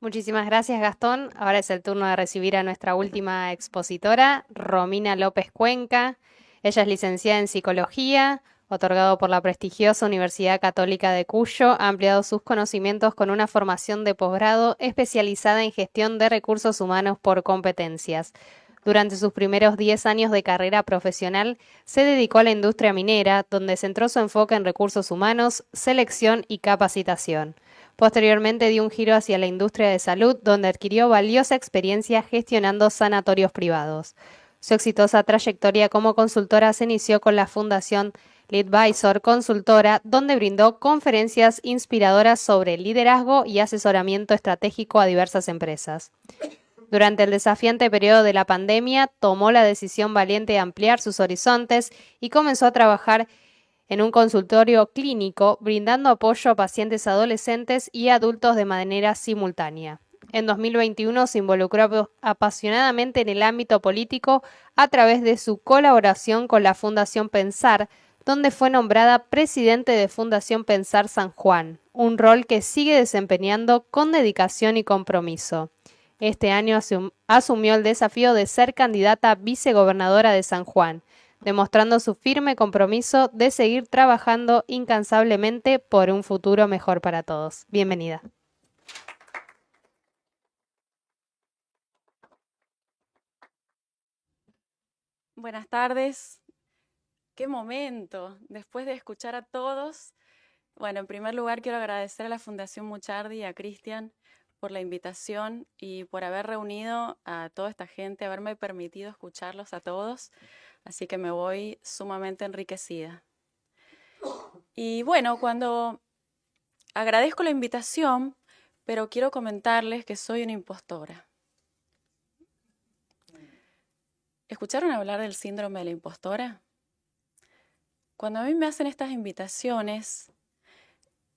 Muchísimas gracias, Gastón. Ahora es el turno de recibir a nuestra última expositora, Romina López Cuenca. Ella es licenciada en Psicología, otorgado por la prestigiosa Universidad Católica de Cuyo. Ha ampliado sus conocimientos con una formación de posgrado especializada en gestión de recursos humanos por competencias. Durante sus primeros 10 años de carrera profesional, se dedicó a la industria minera, donde centró su enfoque en recursos humanos, selección y capacitación. Posteriormente dio un giro hacia la industria de salud, donde adquirió valiosa experiencia gestionando sanatorios privados. Su exitosa trayectoria como consultora se inició con la Fundación Leadvisor Consultora, donde brindó conferencias inspiradoras sobre liderazgo y asesoramiento estratégico a diversas empresas. Durante el desafiante periodo de la pandemia, tomó la decisión valiente de ampliar sus horizontes y comenzó a trabajar en un consultorio clínico, brindando apoyo a pacientes adolescentes y adultos de manera simultánea. En 2021 se involucró apasionadamente en el ámbito político a través de su colaboración con la Fundación Pensar, donde fue nombrada presidente de Fundación Pensar San Juan, un rol que sigue desempeñando con dedicación y compromiso. Este año asumió el desafío de ser candidata a vicegobernadora de San Juan, demostrando su firme compromiso de seguir trabajando incansablemente por un futuro mejor para todos. Bienvenida. Buenas tardes. Qué momento. Después de escuchar a todos, bueno, en primer lugar quiero agradecer a la Fundación Muchardi y a Cristian por la invitación y por haber reunido a toda esta gente, haberme permitido escucharlos a todos. Así que me voy sumamente enriquecida. Y bueno, cuando agradezco la invitación, pero quiero comentarles que soy una impostora. ¿Escucharon hablar del síndrome de la impostora? Cuando a mí me hacen estas invitaciones,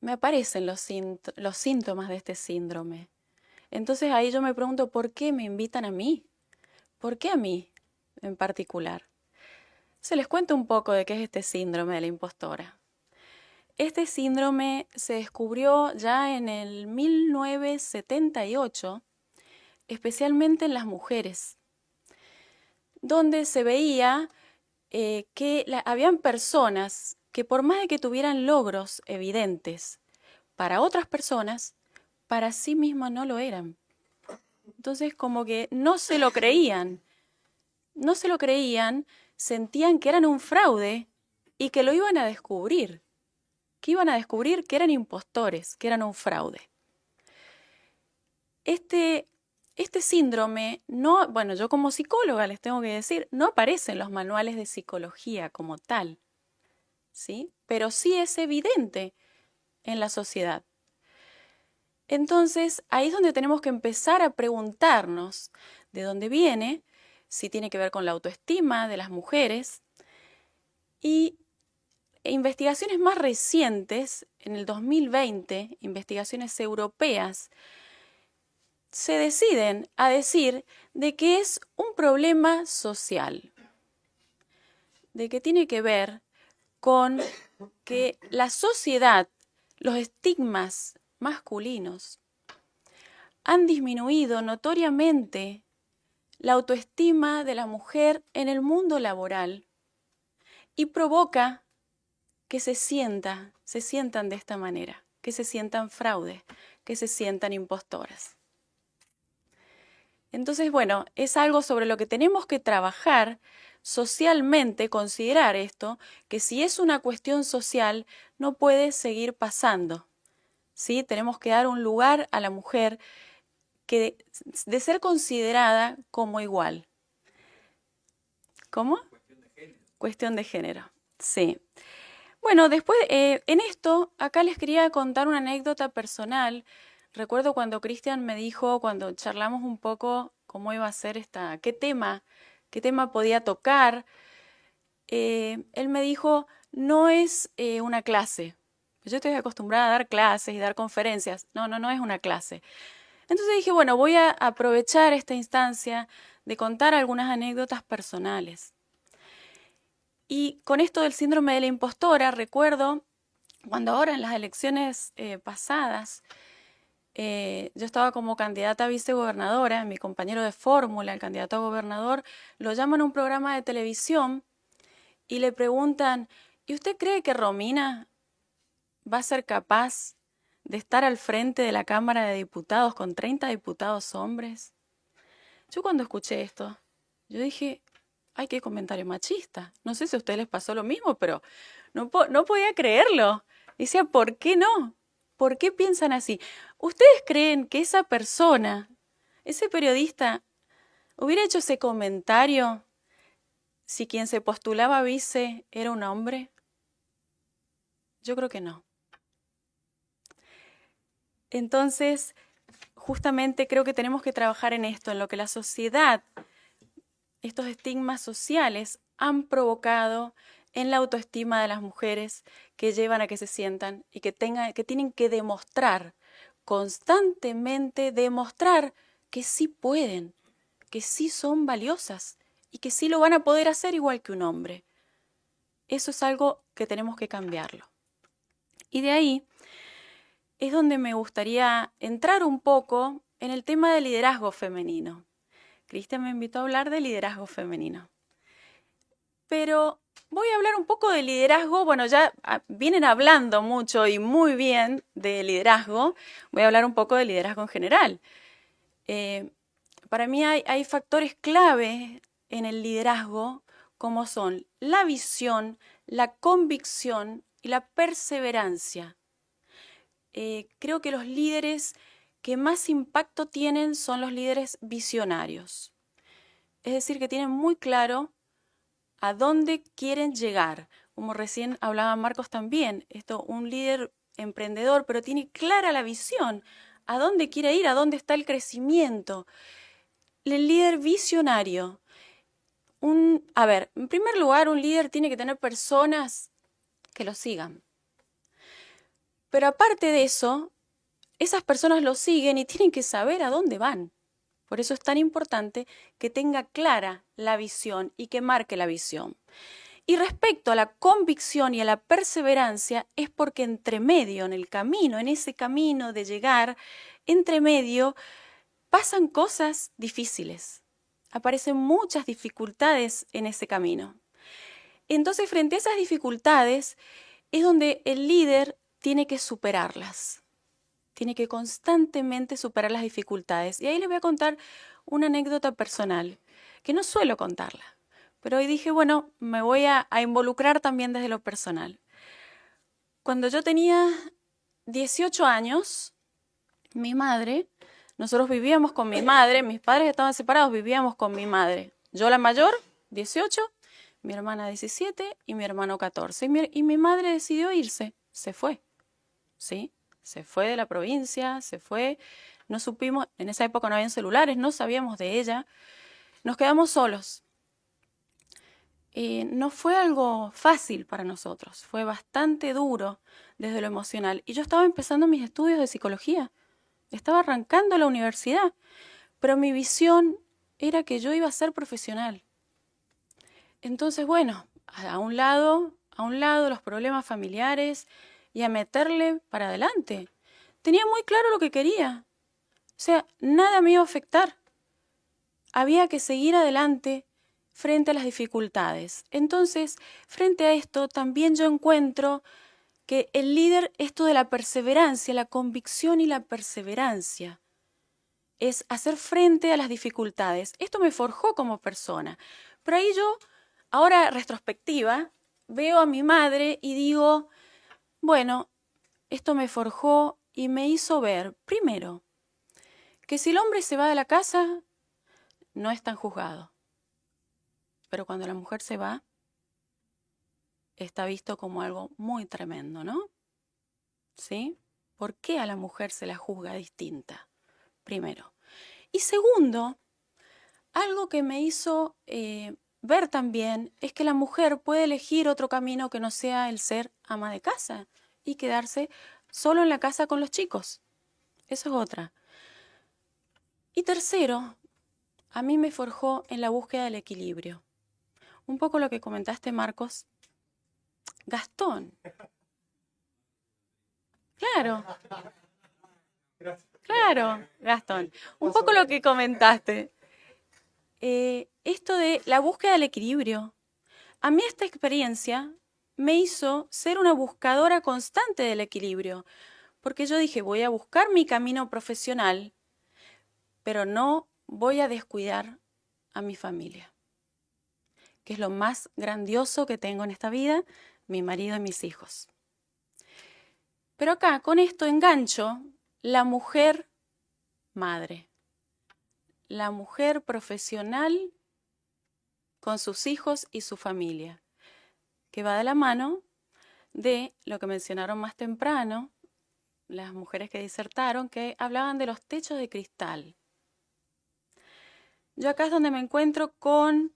me aparecen los síntomas de este síndrome. Entonces ahí yo me pregunto, ¿por qué me invitan a mí? ¿Por qué a mí en particular? Se les cuento un poco de qué es este síndrome de la impostora. Este síndrome se descubrió ya en el 1978, especialmente en las mujeres, donde se veía que habían personas que por más de que tuvieran logros evidentes para otras personas, para sí mismas no lo eran. Entonces como que no se lo creían, sentían que eran un fraude y que lo iban a descubrir, que iban a descubrir que eran impostores, que eran un fraude. Este síndrome no, bueno, yo como psicóloga les tengo que decir, no aparece en los manuales de psicología como tal, ¿sí? Pero sí es evidente en la sociedad. Entonces, ahí es donde tenemos que empezar a preguntarnos de dónde viene, si tiene que ver con la autoestima de las mujeres. Y investigaciones más recientes, en el 2020, investigaciones europeas, se deciden a decir de que es un problema social, de que tiene que ver con que la sociedad, los estigmas masculinos, han disminuido notoriamente la autoestima de la mujer en el mundo laboral y provoca que se sientan de esta manera, que se sientan fraudes, que se sientan impostoras. Entonces, bueno, es algo sobre lo que tenemos que trabajar socialmente, considerar esto, que si es una cuestión social, no puede seguir pasando, ¿sí? Tenemos que dar un lugar a la mujer que de ser considerada como igual. ¿Cómo? Cuestión de género, sí. Bueno, después, en esto, acá les quería contar una anécdota personal. Recuerdo cuando Cristian me dijo, cuando charlamos un poco cómo iba a ser qué tema podía tocar, él me dijo, no es una clase. Yo estoy acostumbrada a dar clases y dar conferencias. No, no, no es una clase. Entonces dije, bueno, voy a aprovechar esta instancia de contar algunas anécdotas personales. Y con esto del síndrome de la impostora, recuerdo cuando ahora en las elecciones pasadas yo estaba como candidata a vicegobernadora, mi compañero de fórmula, el candidato a gobernador, lo llaman a un programa de televisión y le preguntan, ¿y usted cree que Romina va a ser capaz de estar al frente de la Cámara de Diputados con 30 diputados hombres? Yo cuando escuché esto, yo dije, ay, qué comentario machista. No sé si a ustedes les pasó lo mismo, pero no podía creerlo. Decía, ¿por qué no? ¿Por qué piensan así? ¿Ustedes creen que esa persona, ese periodista, hubiera hecho ese comentario si quien se postulaba a vice era un hombre? Yo creo que no. Entonces, justamente creo que tenemos que trabajar en esto, en lo que la sociedad, estos estigmas sociales han provocado en la autoestima de las mujeres que llevan a que se sientan y que tienen que demostrar, constantemente demostrar que sí pueden, que sí son valiosas y que sí lo van a poder hacer igual que un hombre. Eso es algo que tenemos que cambiarlo. Y de ahí es donde me gustaría entrar un poco en el tema del liderazgo femenino. Cristian me invitó a hablar de liderazgo femenino. Pero voy a hablar un poco de liderazgo. Bueno, ya vienen hablando mucho y muy bien de liderazgo. Voy a hablar un poco de liderazgo en general. Para mí hay factores clave en el liderazgo, como son la visión, la convicción y la perseverancia. Creo que los líderes que más impacto tienen son los líderes visionarios. Es decir, que tienen muy claro a dónde quieren llegar. Como recién hablaba Marcos también, un líder emprendedor, pero tiene clara la visión, a dónde quiere ir, a dónde está el crecimiento. El líder visionario. En primer lugar, un líder tiene que tener personas que lo sigan. Pero aparte de eso, esas personas lo siguen y tienen que saber a dónde van. Por eso es tan importante que tenga clara la visión y que marque la visión. Y respecto a la convicción y a la perseverancia, es porque entre medio, en el camino, en ese camino de llegar, entre medio, pasan cosas difíciles. Aparecen muchas dificultades en ese camino. Entonces, frente a esas dificultades, es donde el líder tiene que superarlas. Tiene que constantemente superar las dificultades. Y ahí les voy a contar una anécdota personal, que no suelo contarla. Pero hoy dije, bueno, me voy a involucrar también desde lo personal. Cuando yo tenía 18 años, nosotros vivíamos con mi madre, mis padres estaban separados, vivíamos con mi madre. Yo la mayor, 18, mi hermana 17 y mi hermano 14. Y mi madre decidió irse, se fue, ¿sí? Se fue de la provincia, se fue, no supimos, en esa época no habían celulares, no sabíamos de ella, nos quedamos solos. No fue algo fácil para nosotros, fue bastante duro desde lo emocional. Y yo estaba empezando mis estudios de psicología, estaba arrancando la universidad, pero mi visión era que yo iba a ser profesional. Entonces, bueno, a un lado los problemas familiares y a meterle para adelante. Tenía muy claro lo que quería, o sea, nada me iba a afectar. Había que seguir adelante frente a las dificultades. Entonces, frente a esto, también yo encuentro que el líder, esto de la perseverancia, la convicción y la perseverancia, es hacer frente a las dificultades. Esto me forjó como persona. Pero ahí yo, ahora retrospectiva, veo a mi madre y digo, bueno, esto me forjó y me hizo ver, primero, que si el hombre se va de la casa, no es tan juzgado. Pero cuando la mujer se va, está visto como algo muy tremendo, ¿no? ¿Sí? ¿Por qué a la mujer se la juzga distinta? Primero. Y segundo, algo que me hizo ver también es que la mujer puede elegir otro camino que no sea el ser ama de casa y quedarse solo en la casa con los chicos. Eso es otra. Y tercero, a mí me forjó en la búsqueda del equilibrio. Un poco lo que comentaste, Marcos. Gastón. Claro. Claro, Gastón. Un poco lo que comentaste. Esto de la búsqueda del equilibrio. A mí esta experiencia me hizo ser una buscadora constante del equilibrio, porque yo dije, voy a buscar mi camino profesional, pero no voy a descuidar a mi familia, que es lo más grandioso que tengo en esta vida, mi marido y mis hijos. Pero acá, con esto engancho la mujer madre, la mujer profesional con sus hijos y su familia, que va de la mano de lo que mencionaron más temprano, las mujeres que disertaron, que hablaban de los techos de cristal. Yo acá es donde me encuentro con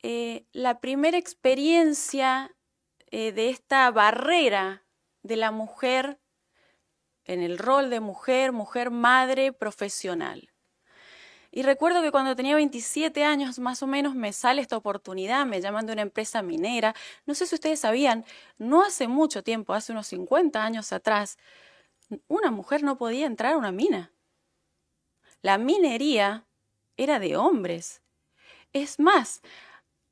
la primera experiencia de esta barrera de la mujer en el rol de mujer, mujer madre profesional. Y recuerdo que cuando tenía 27 años más o menos me sale esta oportunidad, me llaman de una empresa minera. No sé si ustedes sabían, no hace mucho tiempo, hace unos 50 años atrás, una mujer no podía entrar a una mina. La minería era de hombres. Es más,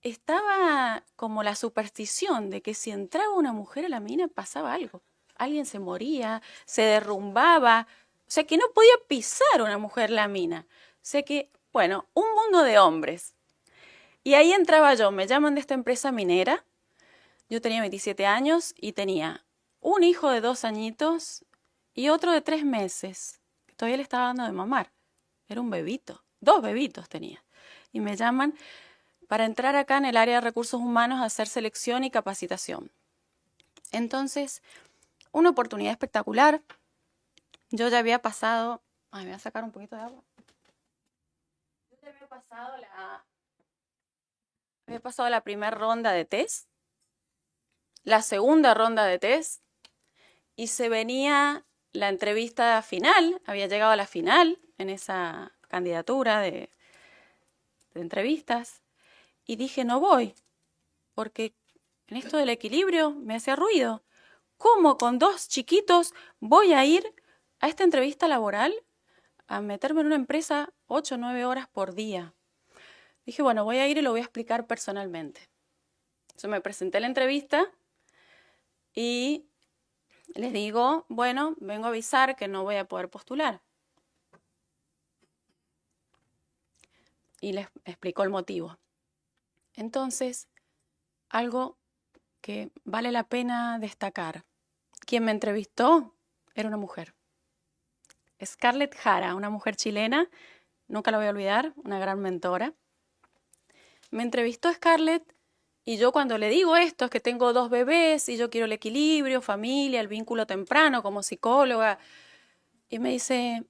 estaba como la superstición de que si entraba una mujer a la mina pasaba algo. Alguien se moría, se derrumbaba. O sea que no podía pisar una mujer la mina. O sea que, bueno, un mundo de hombres. Y ahí entraba yo, me llaman de esta empresa minera. Yo tenía 27 años y tenía un hijo de 2 añitos y otro de 3 meses. Todavía le estaba dando de mamar. Era un bebito, 2 bebitos tenía. Y me llaman para entrar acá en el área de recursos humanos a hacer selección y capacitación. Entonces, una oportunidad espectacular. Yo ya había pasado... Ay, me voy a sacar un poquito de agua. Yo ya había pasado la primera ronda de test, la segunda ronda de test, y se venía la entrevista final. Había llegado a la final en esa candidatura de entrevistas. Y dije, no voy, porque en esto del equilibrio me hacía ruido. ¿Cómo con 2 chiquitos voy a ir a esta entrevista laboral a meterme en una empresa 8 o 9 horas por día? Dije, bueno, voy a ir y lo voy a explicar personalmente. Yo me presenté a la entrevista y les digo, bueno, vengo a avisar que no voy a poder postular. Y les explico el motivo. Entonces, algo que vale la pena destacar. Quien me entrevistó era una mujer. Scarlett Jara, una mujer chilena, nunca la voy a olvidar, una gran mentora. Me entrevistó Scarlett y yo cuando le digo esto, es que tengo 2 bebés y yo quiero el equilibrio, familia, el vínculo temprano como psicóloga. Y me dice,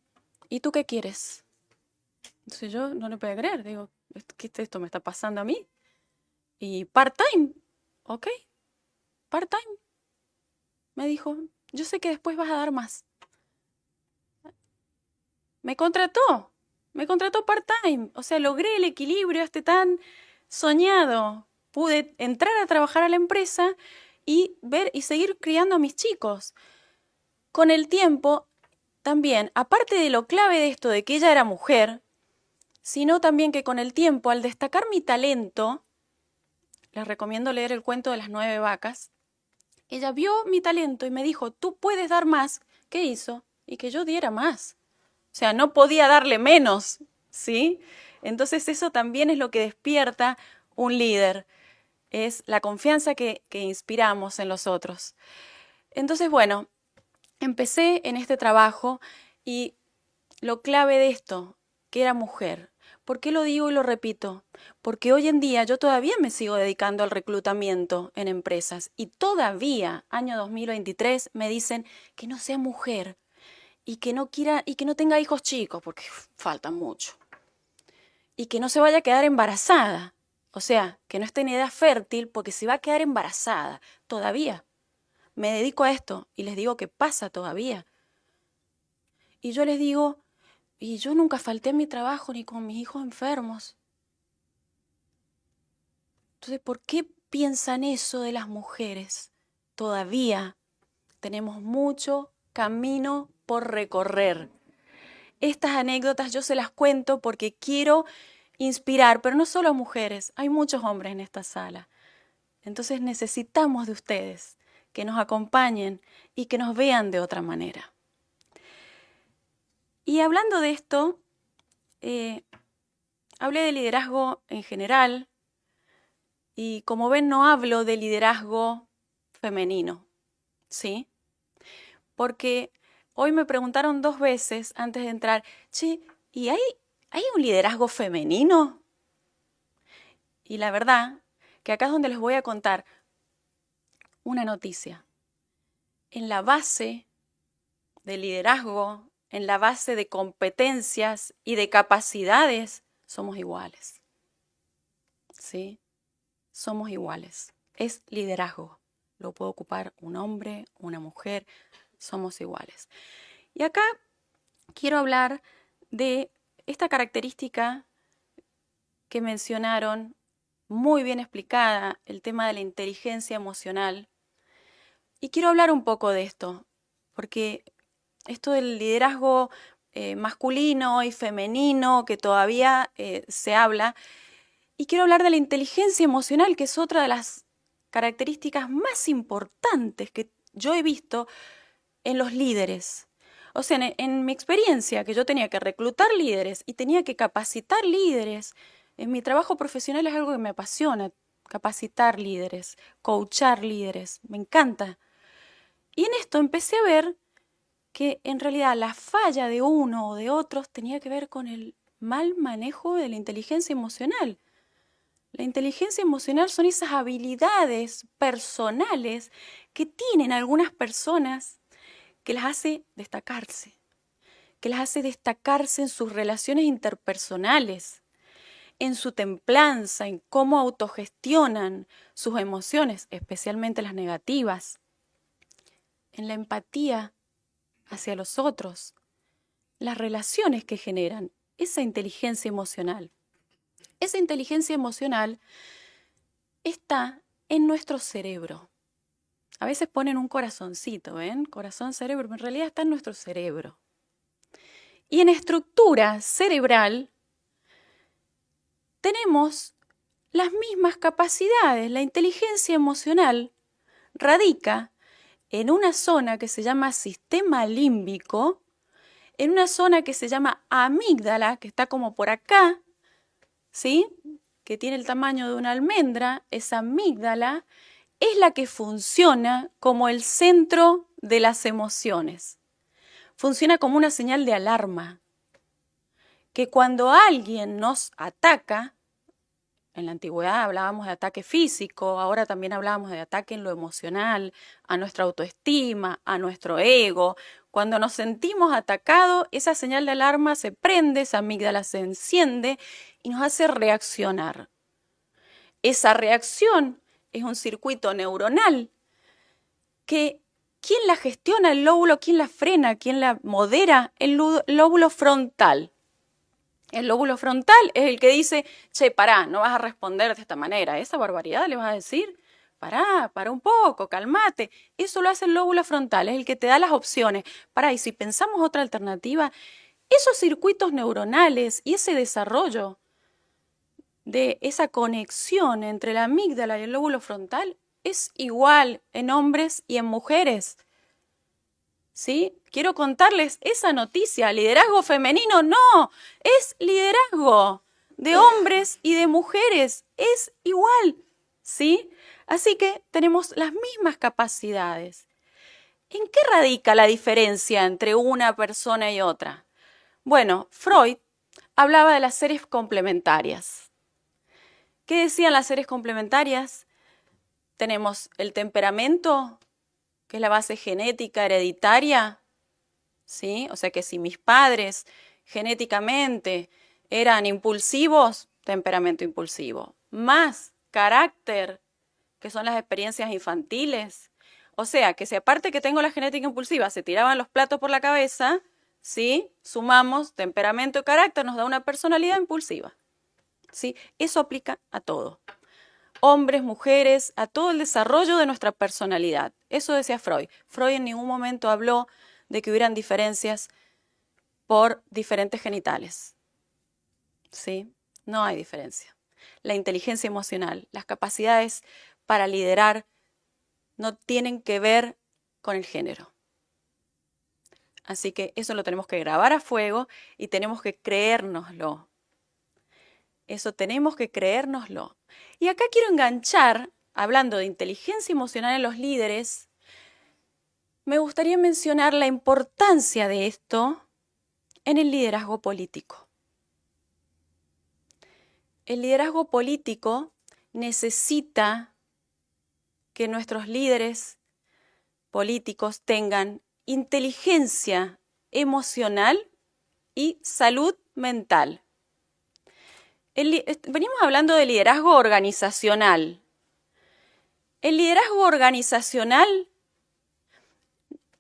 ¿y tú qué quieres? Entonces yo no le puedo creer, digo, ¿qué esto me está pasando a mí? Y part-time, ¿ok? Part-time. Me dijo, yo sé que después vas a dar más. Me contrató part-time. O sea, logré el equilibrio tan soñado. Pude entrar a trabajar a la empresa y ver y seguir criando a mis chicos. Con el tiempo, también, aparte de lo clave de esto de que ella era mujer, sino también que con el tiempo, al destacar mi talento, les recomiendo leer el cuento de las 9 vacas, ella vio mi talento y me dijo, tú puedes dar más. ¿Qué hizo? Y que yo diera más. O sea, no podía darle menos, ¿sí? Entonces eso también es lo que despierta un líder, es la confianza que inspiramos en los otros. Entonces, bueno, empecé en este trabajo y lo clave de esto, que era mujer. ¿Por qué lo digo y lo repito? Porque hoy en día yo todavía me sigo dedicando al reclutamiento en empresas y todavía, año 2023, me dicen que no sea mujer y que no quiera y que no tenga hijos chicos, porque faltan mucho. Y que no se vaya a quedar embarazada. O sea, que no esté en edad fértil porque se va a quedar embarazada. Todavía. Me dedico a esto y les digo que pasa todavía. Y yo les digo, y yo nunca falté a mi trabajo ni con mis hijos enfermos. Entonces, ¿por qué piensan eso de las mujeres? Todavía tenemos mucho camino por recorrer. Estas anécdotas yo se las cuento porque quiero inspirar, pero no solo a mujeres, hay muchos hombres en esta sala. Entonces necesitamos de ustedes que nos acompañen y que nos vean de otra manera. Y hablando de esto, hablé de liderazgo en general y como ven no hablo de liderazgo femenino, ¿sí? Porque hoy me preguntaron 2 veces antes de entrar, che, ¿y hay un liderazgo femenino? Y la verdad que acá es donde les voy a contar una noticia. En la base del liderazgo, en la base de competencias y de capacidades, somos iguales. ¿Sí? Somos iguales. Es liderazgo. Lo puede ocupar un hombre, una mujer, somos iguales. Y acá quiero hablar de esta característica que mencionaron, muy bien explicada, el tema de la inteligencia emocional. Y quiero hablar un poco de esto, porque esto del liderazgo masculino y femenino que todavía se habla, y quiero hablar de la inteligencia emocional, que es otra de las características más importantes que yo he visto en los líderes. O sea, en mi experiencia, que yo tenía que reclutar líderes y tenía que capacitar líderes, en mi trabajo profesional es algo que me apasiona, capacitar líderes, coachar líderes, me encanta. Y en esto empecé a ver que en realidad la falla de uno o de otros tenía que ver con el mal manejo de la inteligencia emocional. La inteligencia emocional son esas habilidades personales que tienen algunas personas que las hace destacarse, en sus relaciones interpersonales, en su templanza, en cómo autogestionan sus emociones, especialmente las negativas, en la empatía hacia los otros, las relaciones que generan, esa inteligencia emocional. Esa inteligencia emocional está en nuestro cerebro. A veces ponen un corazoncito, ¿ven? Corazón, cerebro, pero en realidad está en nuestro cerebro. Y en estructura cerebral tenemos las mismas capacidades. La inteligencia emocional radica en una zona que se llama sistema límbico, en una zona que se llama amígdala, que está como por acá, ¿sí? Que tiene el tamaño de una almendra. Esa amígdala es la que funciona como el centro de las emociones. Funciona como una señal de alarma, que cuando alguien nos ataca, en la antigüedad hablábamos de ataque físico, ahora también hablábamos de ataque en lo emocional, a nuestra autoestima, a nuestro ego. Cuando nos sentimos atacados, esa señal de alarma se prende, esa amígdala se enciende y nos hace reaccionar. Esa reacción es un circuito neuronal que ¿quién la gestiona el lóbulo? ¿Quién la frena? ¿Quién la modera? El lóbulo frontal. El lóbulo frontal es el que dice, che, pará, no vas a responder de esta manera, esa barbaridad le vas a decir, pará un poco, calmate. Eso lo hace el lóbulo frontal, es el que te da las opciones. Pará, y si pensamos otra alternativa, esos circuitos neuronales y ese desarrollo de esa conexión entre la amígdala y el lóbulo frontal es igual en hombres y en mujeres. ¿Sí? Quiero contarles esa noticia. ¿Liderazgo femenino? No, es liderazgo de hombres y de mujeres. Es igual, ¿sí? Así que tenemos las mismas capacidades. ¿En qué radica la diferencia entre una persona y otra? Bueno, Freud hablaba de las series complementarias. ¿Qué decían las series complementarias? Tenemos el temperamento, que es la base genética hereditaria, ¿sí? O sea que si mis padres genéticamente eran impulsivos, temperamento impulsivo, más carácter, que son las experiencias infantiles. O sea que si aparte que tengo la genética impulsiva, se tiraban los platos por la cabeza, ¿sí? Sumamos temperamento y carácter, nos da una personalidad impulsiva, ¿sí? Eso aplica a todo. Hombres, mujeres, a todo el desarrollo de nuestra personalidad. Eso decía Freud. Freud en ningún momento habló de que hubieran diferencias por diferentes genitales. ¿Sí? No hay diferencia. La inteligencia emocional, las capacidades para liderar no tienen que ver con el género. Así que eso lo tenemos que grabar a fuego y tenemos que creérnoslo. Eso tenemos que creérnoslo. Y acá quiero enganchar, hablando de inteligencia emocional en los líderes, me gustaría mencionar la importancia de esto en el liderazgo político. El liderazgo político necesita que nuestros líderes políticos tengan inteligencia emocional y salud mental. Venimos hablando de liderazgo organizacional. El liderazgo organizacional,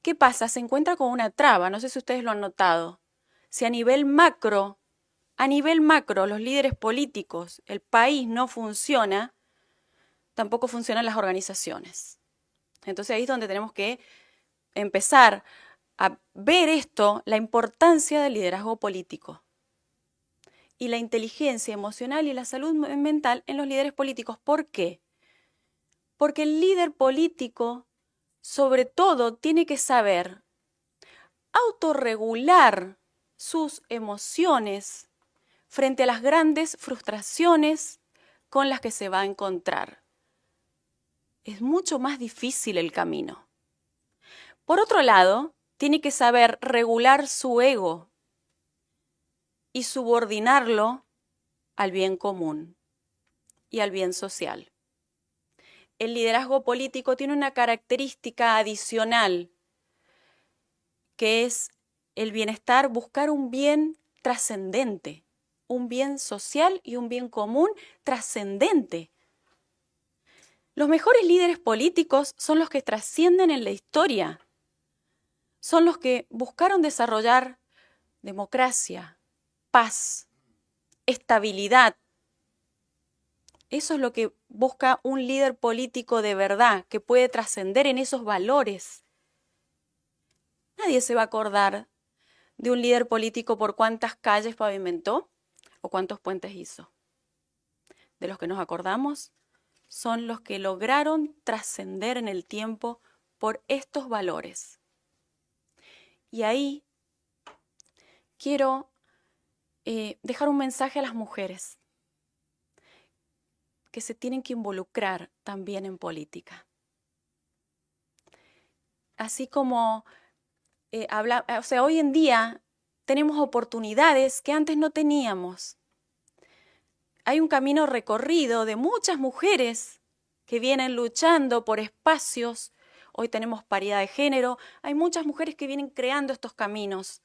¿qué pasa? Se encuentra con una traba, no sé si ustedes lo han notado. Si a nivel macro, los líderes políticos, el país no funciona, tampoco funcionan las organizaciones. Entonces ahí es donde tenemos que empezar a ver esto, la importancia del liderazgo político y la inteligencia emocional y la salud mental en los líderes políticos. ¿Por qué? Porque el líder político, sobre todo, tiene que saber autorregular sus emociones frente a las grandes frustraciones con las que se va a encontrar. Es mucho más difícil el camino. Por otro lado, tiene que saber regular su ego y subordinarlo al bien común y al bien social. El liderazgo político tiene una característica adicional, que es el bienestar, buscar un bien trascendente, un bien social y un bien común trascendente. Los mejores líderes políticos son los que trascienden en la historia, son los que buscaron desarrollar democracia, paz, estabilidad. Eso es lo que busca un líder político de verdad, que puede trascender en esos valores. Nadie se va a acordar de un líder político por cuántas calles pavimentó o cuántos puentes hizo. De los que nos acordamos son los que lograron trascender en el tiempo por estos valores. Y ahí quiero dejar un mensaje a las mujeres que se tienen que involucrar también en política. Así como hoy en día tenemos oportunidades que antes no teníamos. Hay un camino recorrido de muchas mujeres que vienen luchando por espacios. Hoy tenemos paridad de género. Hay muchas mujeres que vienen creando estos caminos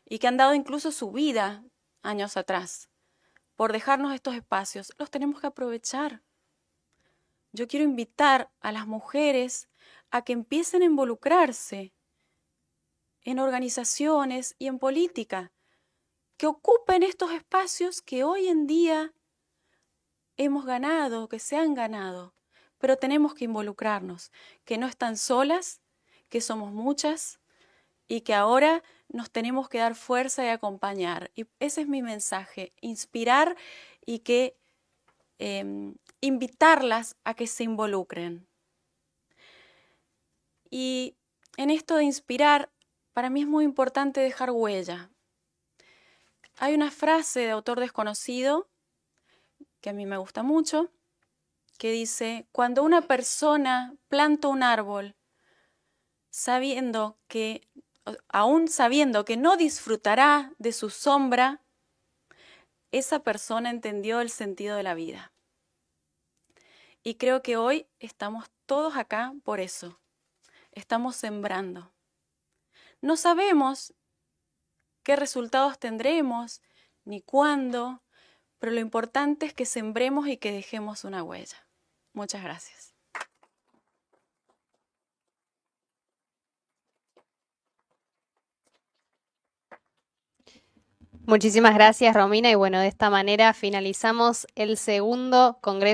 y que han dado incluso su vida años atrás por dejarnos estos espacios. Los tenemos que aprovechar. Yo quiero invitar a las mujeres a que empiecen a involucrarse en organizaciones y en política, que ocupen estos espacios que hoy en día hemos ganado, que se han ganado, pero tenemos que involucrarnos, que no están solas, que somos muchas y que ahora nos tenemos que dar fuerza y acompañar. Y ese es mi mensaje, inspirar y que invitarlas a que se involucren. Y en esto de inspirar, para mí es muy importante dejar huella. Hay una frase de autor desconocido que a mí me gusta mucho, que dice: cuando una persona planta un árbol, aún sabiendo que no disfrutará de su sombra, esa persona entendió el sentido de la vida. Y creo que hoy estamos todos acá por eso. Estamos sembrando. No sabemos qué resultados tendremos, ni cuándo, pero lo importante es que sembremos y que dejemos una huella. Muchas gracias. Muchísimas gracias, Romina. Y bueno, de esta manera finalizamos el segundo Congreso